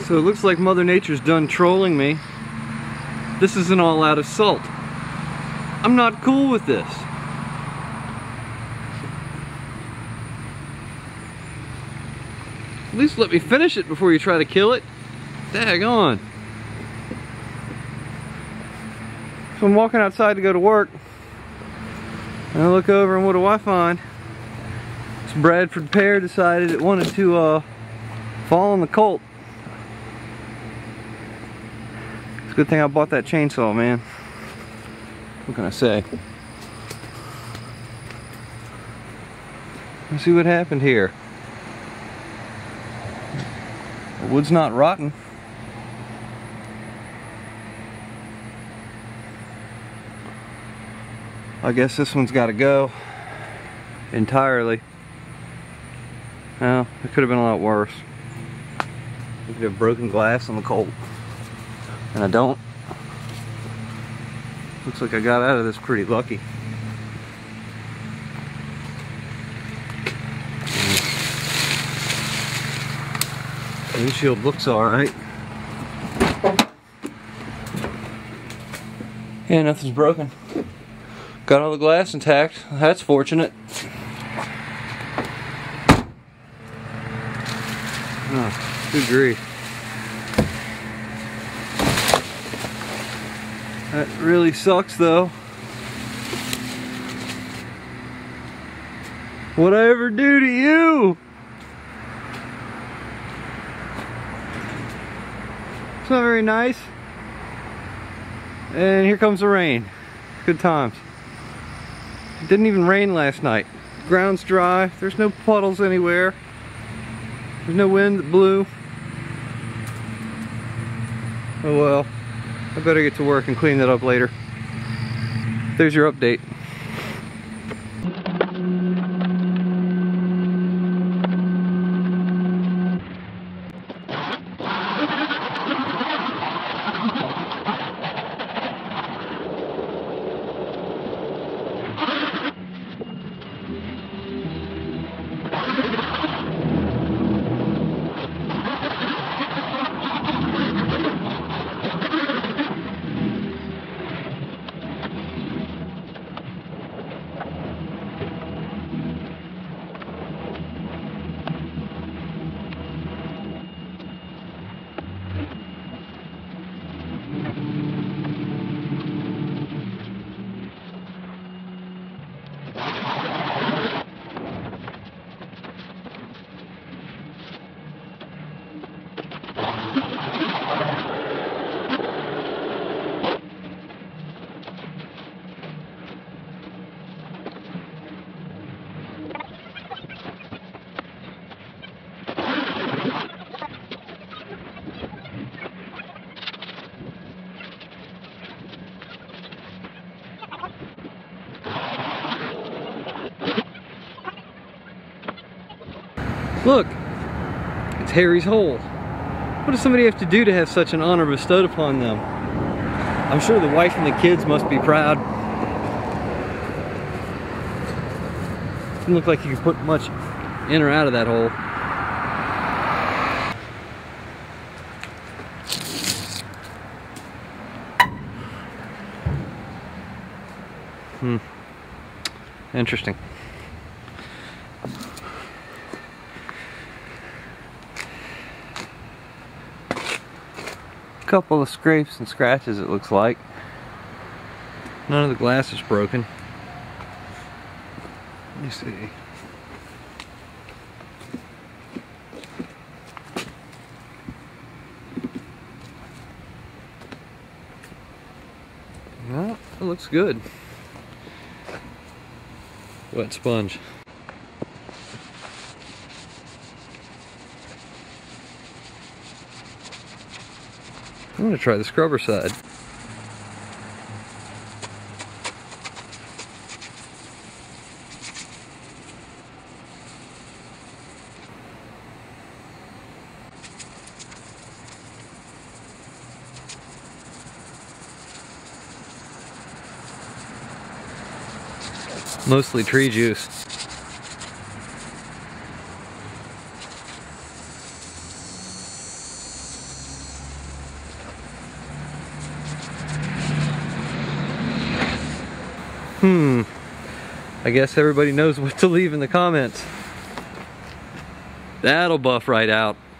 So it looks like Mother Nature's done trolling me. This isn't all out of salt. I'm not cool with this. At least let me finish it before you try to kill it. Daggone. So I'm walking outside to go to work. And I look over and what do I find? This Bradford pear decided it wanted to fall on the colt. It's a good thing I bought that chainsaw, man. What can I say? Let's see what happened here. The wood's not rotten. I guess this one's got to go entirely. Well, it could have been a lot worse. We could have broken glass on the colt. And I don't. Looks like I got out of this pretty lucky. The windshield looks alright. Yeah, nothing's broken. Got all the glass intact. That's fortunate. Oh, good grief. That really sucks though. What'd I ever do to you? It's not very nice. And here comes the rain. Good times. It didn't even rain last night. Ground's dry. There's no puddles anywhere. There's no wind that blew. Oh well. I better get to work and clean that up later. There's your update. Look, it's Harry's hole. What does somebody have to do to have such an honor bestowed upon them? I'm sure the wife and the kids must be proud. Doesn't look like you can put much in or out of that hole. Interesting. Couple of scrapes and scratches it looks like. None of the glass is broken. Let me see. Well, it looks good. Wet sponge. I'm going to try the scrubber side. Mostly tree juice. I guess everybody knows what to leave in the comments. That'll buff right out.